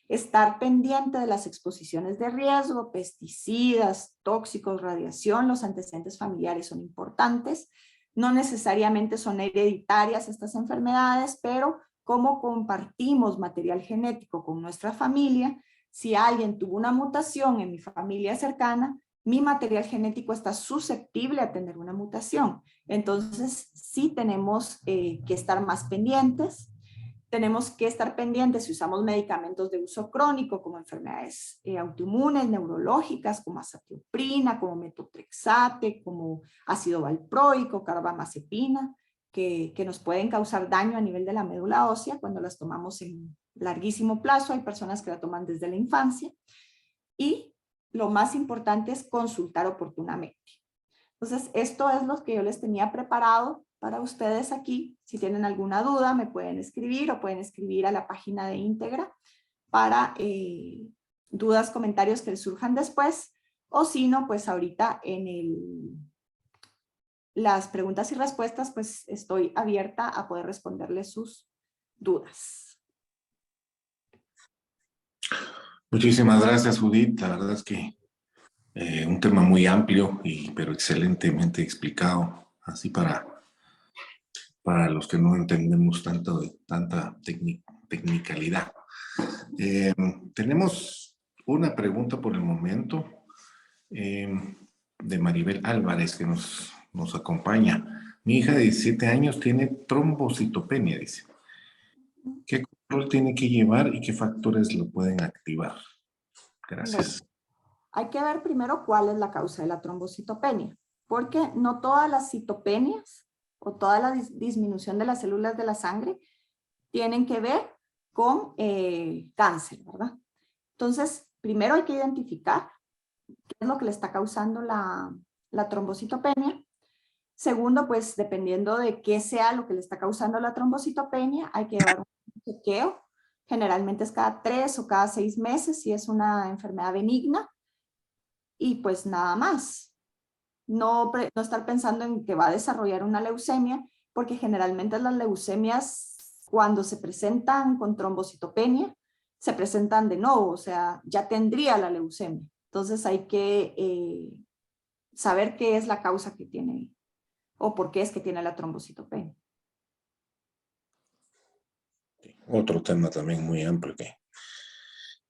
Estar pendiente de las exposiciones de riesgo, pesticidas, tóxicos, radiación, los antecedentes familiares son importantes. No necesariamente son hereditarias estas enfermedades, pero como compartimos material genético con nuestra familia, si alguien tuvo una mutación en mi familia cercana, mi material genético está susceptible a tener una mutación. Entonces, sí tenemos que estar más pendientes. Tenemos que estar pendientes si usamos medicamentos de uso crónico, como enfermedades autoinmunes, neurológicas, como azatioprina, como metotrexate, como ácido valproico, carbamazepina, que nos pueden causar daño a nivel de la médula ósea cuando las tomamos en larguísimo plazo. Hay personas que la toman desde la infancia. Y lo más importante es consultar oportunamente. Entonces, esto es lo que yo les tenía preparado para ustedes aquí. Si tienen alguna duda, me pueden escribir o pueden escribir a la página de Íntegra para dudas, comentarios que les surjan después. O si no, pues ahorita en las preguntas y respuestas, pues estoy abierta a poder responderles sus dudas. Muchísimas gracias, Judith. La verdad es que un tema muy amplio, pero excelentemente explicado, así para los que no entendemos tanta tecnicalidad. Tenemos una pregunta por el momento de Maribel Álvarez, que nos acompaña. Mi hija de 17 años tiene trombocitopenia, dice. ¿Qué control tiene que llevar y qué factores lo pueden activar? Gracias. Bueno, hay que ver primero cuál es la causa de la trombocitopenia, porque no todas las citopenias o toda la disminución de las células de la sangre tienen que ver con cáncer, ¿verdad? Entonces, primero hay que identificar qué es lo que le está causando la trombocitopenia. Segundo, pues dependiendo de qué sea lo que le está causando la trombocitopenia, hay que llevar un chequeo. Generalmente es cada 3 o cada 6 meses si es una enfermedad benigna. Y pues nada más. No estar pensando en que va a desarrollar una leucemia, porque generalmente las leucemias, cuando se presentan con trombocitopenia, se presentan de nuevo, o sea, ya tendría la leucemia. Entonces hay que saber qué es la causa que tiene o por qué es que tiene la trombocitopenia. Otro tema también muy amplio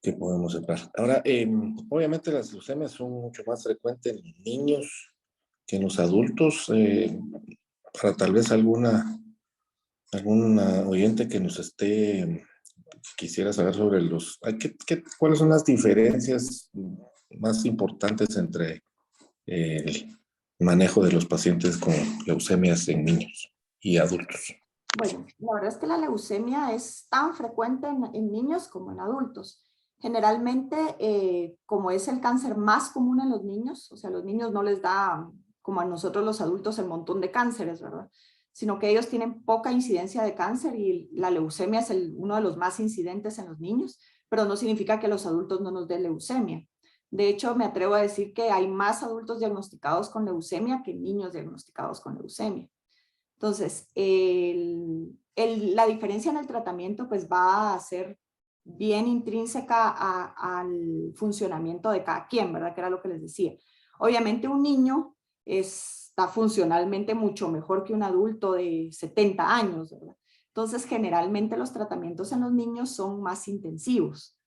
que podemos separar. Ahora, obviamente las leucemias son mucho más frecuentes en los niños que en los adultos. Para tal vez alguna oyente que nos quisiera saber sobre cuáles son las diferencias más importantes entre manejo de los pacientes con leucemias en niños y adultos? Bueno, la verdad es que la leucemia es tan frecuente en niños como en adultos. Generalmente, como es el cáncer más común en los niños, o sea, a los niños no les da, como a nosotros los adultos, el montón de cánceres, ¿verdad? Sino que ellos tienen poca incidencia de cáncer y la leucemia es uno de los más incidentes en los niños, pero no significa que los adultos no nos den leucemia. De hecho, me atrevo a decir que hay más adultos diagnosticados con leucemia que niños diagnosticados con leucemia. Entonces, la diferencia en el tratamiento pues va a ser bien intrínseca al funcionamiento de cada quien, ¿verdad? Que era lo que les decía. Obviamente un niño está funcionalmente mucho mejor que un adulto de 70 años, ¿verdad? Entonces, generalmente los tratamientos en los niños son más intensivos.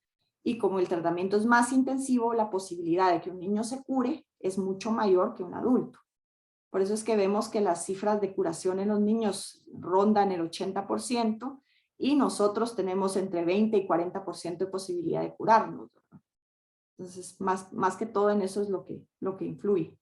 Y como el tratamiento es más intensivo, la posibilidad de que un niño se cure es mucho mayor que un adulto. Por eso es que vemos que las cifras de curación en los niños rondan el 80% y nosotros tenemos entre 20 y 40% de posibilidad de curarnos, ¿verdad? Entonces, más que todo en eso es lo que influye.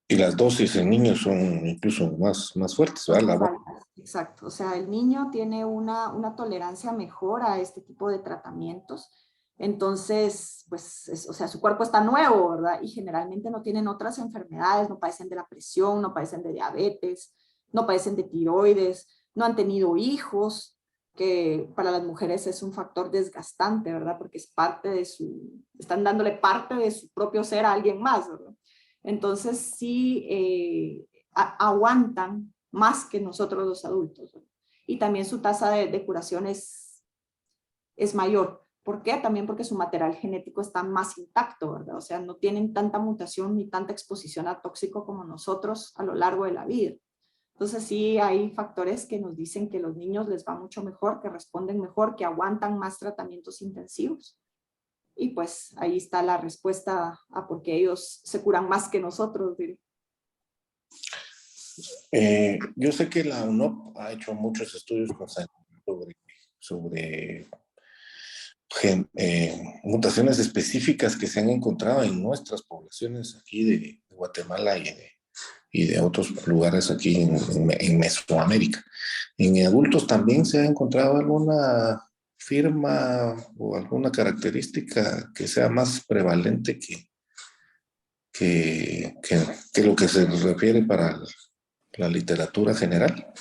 Y las dosis en niños son incluso más fuertes, Son ¿verdad? más altas, exacto. O sea, el niño tiene una tolerancia mejor a este tipo de tratamientos. Entonces, pues, o sea, su cuerpo está nuevo, ¿verdad? Y generalmente no tienen otras enfermedades, no padecen de la presión, no padecen de diabetes, no padecen de tiroides, no han tenido hijos, que para las mujeres es un factor desgastante, ¿verdad? Porque es parte de están dándole parte de su propio ser a alguien más, ¿verdad? Entonces, sí, aguantan más que nosotros los adultos, ¿verdad? Y también su tasa de curación es mayor. ¿Por qué? También porque su material genético está más intacto, ¿verdad? O sea, no tienen tanta mutación ni tanta exposición a tóxico como nosotros a lo largo de la vida. Entonces sí hay factores que nos dicen que los niños les va mucho mejor, que responden mejor, que aguantan más tratamientos intensivos. Y pues ahí está la respuesta a por qué ellos se curan más que nosotros, diré. Yo sé que la UNOP ha hecho muchos estudios sobre mutaciones específicas que se han encontrado en nuestras poblaciones aquí de Guatemala y de otros lugares aquí en Mesoamérica. ¿En adultos también se ha encontrado alguna firma o alguna característica que sea más prevalente que lo que se refiere para la literatura general?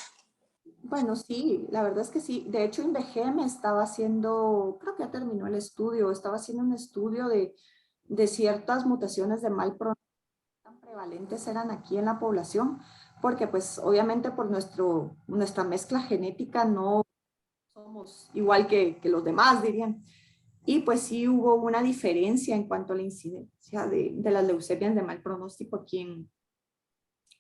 Bueno, sí, la verdad es que sí. De hecho, INVEGEM estaba haciendo, creo que ya terminó el estudio, estaba haciendo un estudio de ciertas mutaciones de mal pronóstico tan prevalentes eran aquí en la población, porque pues obviamente por nuestra mezcla genética no somos igual que los demás, dirían. Y pues sí hubo una diferencia en cuanto a la incidencia de las leucemias de mal pronóstico aquí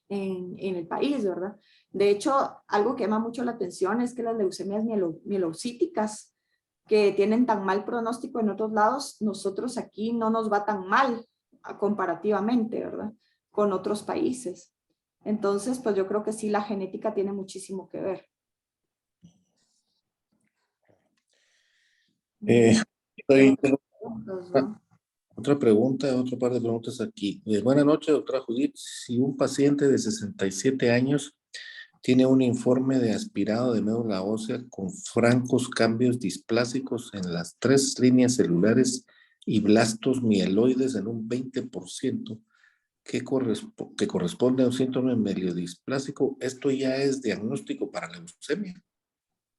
en el país, ¿verdad? De hecho, algo que llama mucho la atención es que las leucemias mielocíticas, que tienen tan mal pronóstico en otros lados, nosotros aquí no nos va tan mal comparativamente, ¿verdad? Con otros países. Entonces, pues yo creo que sí, la genética tiene muchísimo que ver. Eh, ¿Tiene estoy- otras tengo preguntas, una- no? otra pregunta, otro par de preguntas aquí. Buenas noches, doctora Judith. Si un paciente de 67 años tiene un informe de aspirado de médula ósea con francos cambios displásicos en las 3 líneas celulares y blastos mieloides en un 20%, que corresponde a un síndrome mielodisplásico, ¿esto ya es diagnóstico para leucemia?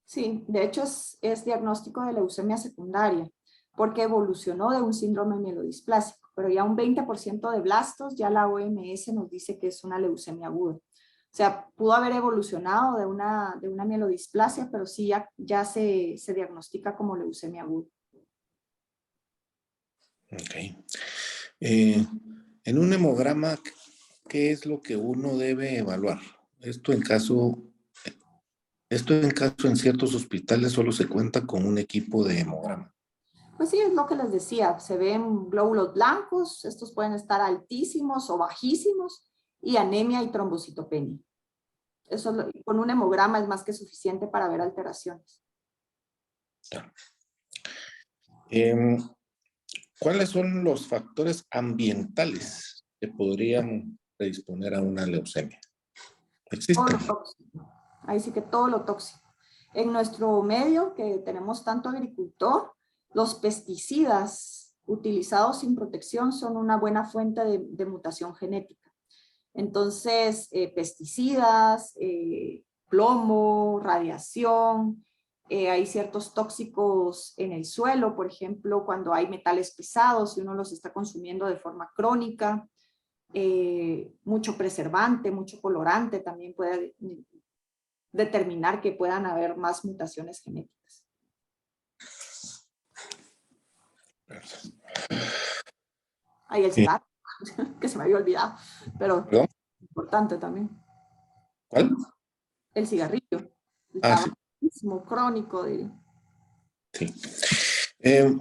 Sí, de hecho es diagnóstico de leucemia secundaria, porque evolucionó de un síndrome mielodisplásico, pero ya un 20% de blastos, ya la OMS nos dice que es una leucemia aguda. O sea, pudo haber evolucionado de una mielodisplasia, pero sí ya se diagnostica como leucemia aguda. Ok. Eh, en un hemograma, ¿qué es lo que uno debe evaluar? Esto en caso en ciertos hospitales solo se cuenta con un equipo de hemograma. Pues sí, es lo que les decía, se ven glóbulos blancos, estos pueden estar altísimos o bajísimos, y anemia y trombocitopenia. Eso con un hemograma es más que suficiente para ver alteraciones. Em, ¿cuáles son los factores ambientales que podrían predisponer a una leucemia? Todo ¿Existen? lo tóxico. Ahí sí que todo lo tóxico. En nuestro medio, que tenemos tanto agricultor, los pesticidas utilizados sin protección son una buena fuente de mutación genética. Entonces, pesticidas, plomo, radiación, hay ciertos tóxicos en el suelo, por ejemplo, cuando hay metales pesados y uno los está consumiendo de forma crónica, mucho preservante, mucho colorante también puede determinar que puedan haber más mutaciones genéticas. Hay el cigarro, que se me había olvidado, pero ¿Perdón? importante también. ¿Cuál? El cigarrillo, el Ah, sí. tabaquismo crónico, diría. Sí. Eh,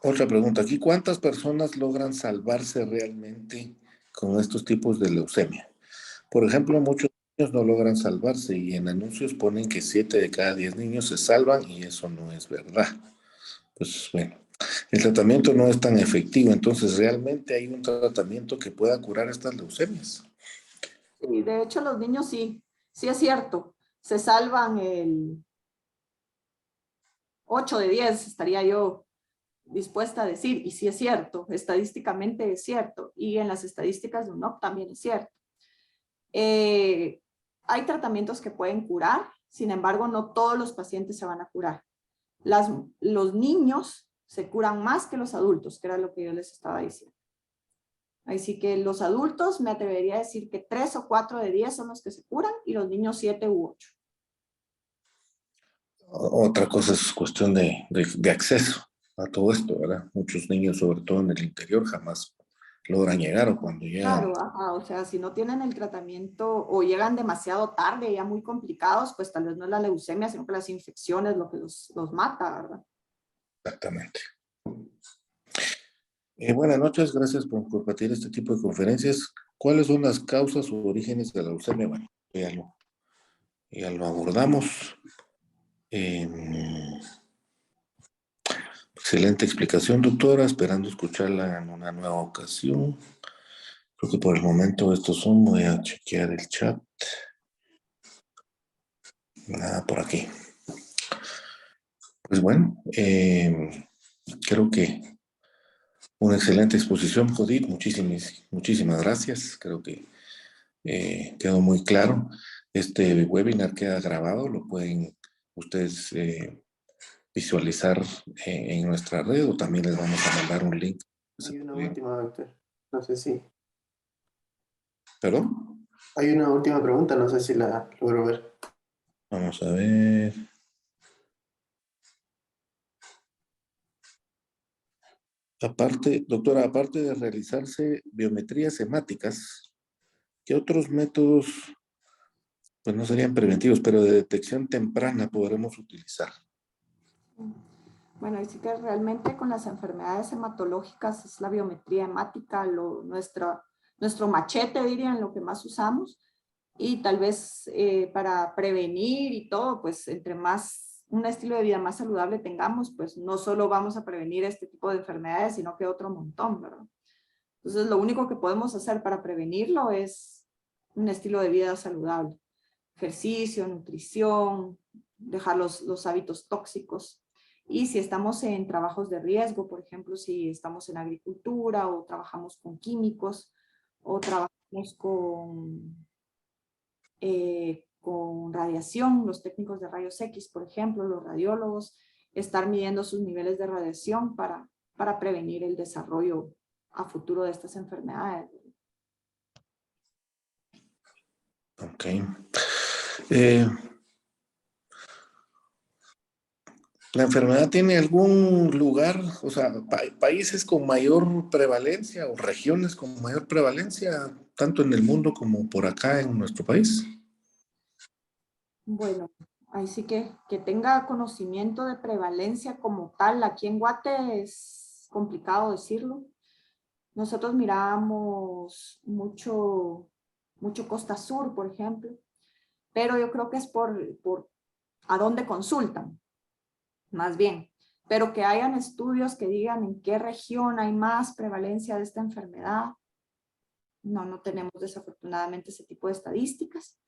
Otra pregunta aquí, ¿cuántas personas logran salvarse realmente con estos tipos de leucemia? Por ejemplo, muchos niños no logran salvarse y en anuncios ponen que 7 de cada 10 niños se salvan y eso no es verdad. Pues bueno, el tratamiento no es tan efectivo, entonces realmente hay un tratamiento que pueda curar estas leucemias. Sí, de hecho los niños sí, sí es cierto, se salvan el 8 de 10, estaría yo dispuesta a decir, y sí es cierto, estadísticamente es cierto, y en las estadísticas de UNOC también es cierto. Hay tratamientos que pueden curar, sin embargo, no todos los pacientes se van a curar. Los niños se curan más que los adultos, que era lo que yo les estaba diciendo. Así que los adultos me atrevería a decir que 3 o 4 de 10 son los que se curan y los niños 7 u 8. Otra cosa es cuestión de acceso a todo esto, ¿verdad? Muchos niños, sobre todo en el interior, jamás logran llegar o cuando llegan. Claro, ajá, o sea, si no tienen el tratamiento o llegan demasiado tarde, ya muy complicados, pues tal vez no es la leucemia, sino que las infecciones lo que los mata, ¿verdad? Exactamente. Buenas noches, gracias por compartir este tipo de conferencias. ¿Cuáles son las causas o orígenes de la leucemia? Bueno, ya lo abordamos. Eh, Excelente explicación, doctora. Esperando escucharla en una nueva ocasión. Creo que por el momento estos son. Voy a chequear el chat. Nada por aquí. Pues bueno, creo que una excelente exposición, Judith. Muchísimas gracias. Creo que quedó muy claro. Este webinar queda grabado. Lo pueden ustedes visualizar en nuestra red o también les vamos a mandar un link. Hay una última, doctor. No sé si. ¿Perdón? Hay una última pregunta, no sé si la logro ver. Vamos a ver. Aparte, doctora, aparte de realizarse biometrías hemáticas, ¿qué otros métodos, pues no serían preventivos, pero de detección temprana podremos utilizar? Bueno, y sí que realmente con las enfermedades hematológicas es la biometría hemática, nuestro machete, dirían, lo que más usamos. Y tal vez para prevenir y todo, pues entre más, un estilo de vida más saludable tengamos, pues no solo vamos a prevenir este tipo de enfermedades, sino que otro montón, ¿verdad? Entonces, lo único que podemos hacer para prevenirlo es un estilo de vida saludable. Ejercicio, nutrición, dejar los hábitos tóxicos. Y si estamos en trabajos de riesgo, por ejemplo, si estamos en agricultura o trabajamos con químicos o trabajamos con radiación, los técnicos de rayos X, por ejemplo, los radiólogos, estar midiendo sus niveles de radiación para prevenir el desarrollo a futuro de estas enfermedades. Ok. Eh, ¿La enfermedad tiene algún lugar, o sea, países con mayor prevalencia o regiones con mayor prevalencia, tanto en el mundo como por acá en nuestro país? Bueno, ahí sí que tenga conocimiento de prevalencia como tal. Aquí en Guate es complicado decirlo. Nosotros miramos mucho Costa Sur, por ejemplo, pero yo creo que es por a dónde consultan, más bien. pero que hayan estudios que digan en qué región hay más prevalencia de esta enfermedad. No tenemos desafortunadamente ese tipo de estadísticas.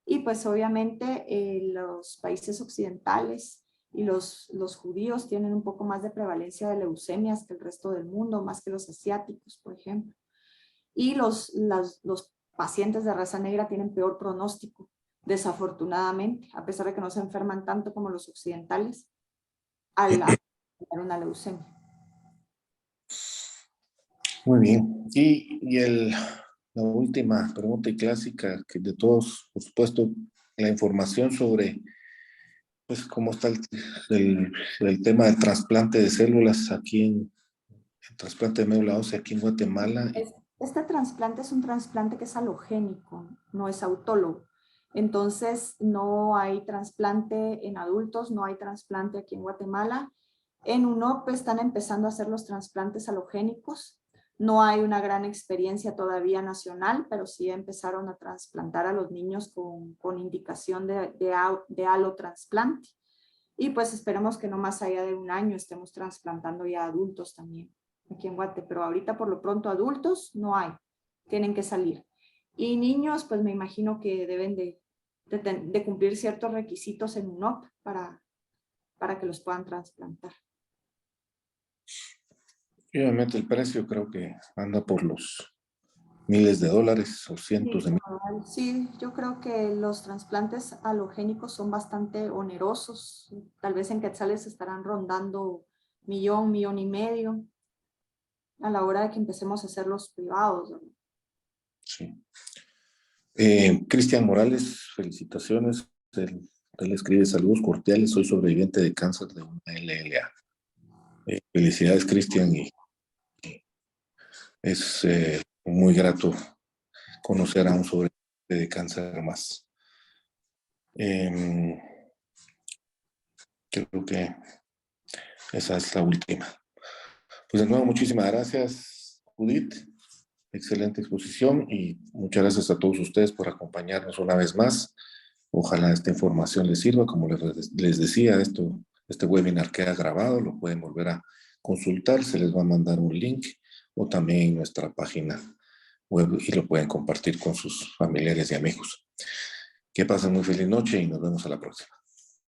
Y pues obviamente los países occidentales y los judíos tienen un poco más de prevalencia de leucemias que el resto del mundo, más que los asiáticos, por ejemplo. Y los pacientes de raza negra tienen peor pronóstico, desafortunadamente, a pesar de que no se enferman tanto como los occidentales, al tener una leucemia. Muy bien. La última pregunta y clásica, que de todos, por supuesto, la información sobre pues cómo está el tema del trasplante de células aquí el trasplante de médula ósea aquí en Guatemala. Este trasplante es un trasplante que es halogénico, no es autólogo. Entonces no hay trasplante en adultos, no hay trasplante aquí en Guatemala. En UNOP están empezando a hacer los trasplantes halogénicos. No hay una gran experiencia todavía nacional, pero sí empezaron a trasplantar a los niños con indicación de alotrasplante. Y pues esperemos que no más allá de un año estemos trasplantando ya adultos también aquí en Guate, pero ahorita por lo pronto adultos no hay, tienen que salir. Y niños, pues me imagino que deben de cumplir ciertos requisitos en UNOP para que los puedan trasplantar. Y obviamente el precio creo que anda por los miles de dólares o cientos de miles. Sí, yo creo que los trasplantes halogénicos son bastante onerosos. Tal vez en quetzales estarán rondando millón y medio a la hora de que empecemos a hacer los privados, ¿no? Sí. Cristian Morales, felicitaciones. Él escribe: saludos cordiales, soy sobreviviente de cáncer de una LLA. Felicidades, Cristian, y es muy grato conocer a un sobreviviente de cáncer más. Creo que esa es la última. Pues de nuevo, muchísimas gracias, Judith. Excelente exposición y muchas gracias a todos ustedes por acompañarnos una vez más. Ojalá esta información les sirva. Como les decía, este webinar queda grabado, lo pueden volver a consultar, se les va a mandar un link o también en nuestra página web y lo pueden compartir con sus familiares y amigos. Que pasen muy feliz noche y nos vemos a la próxima.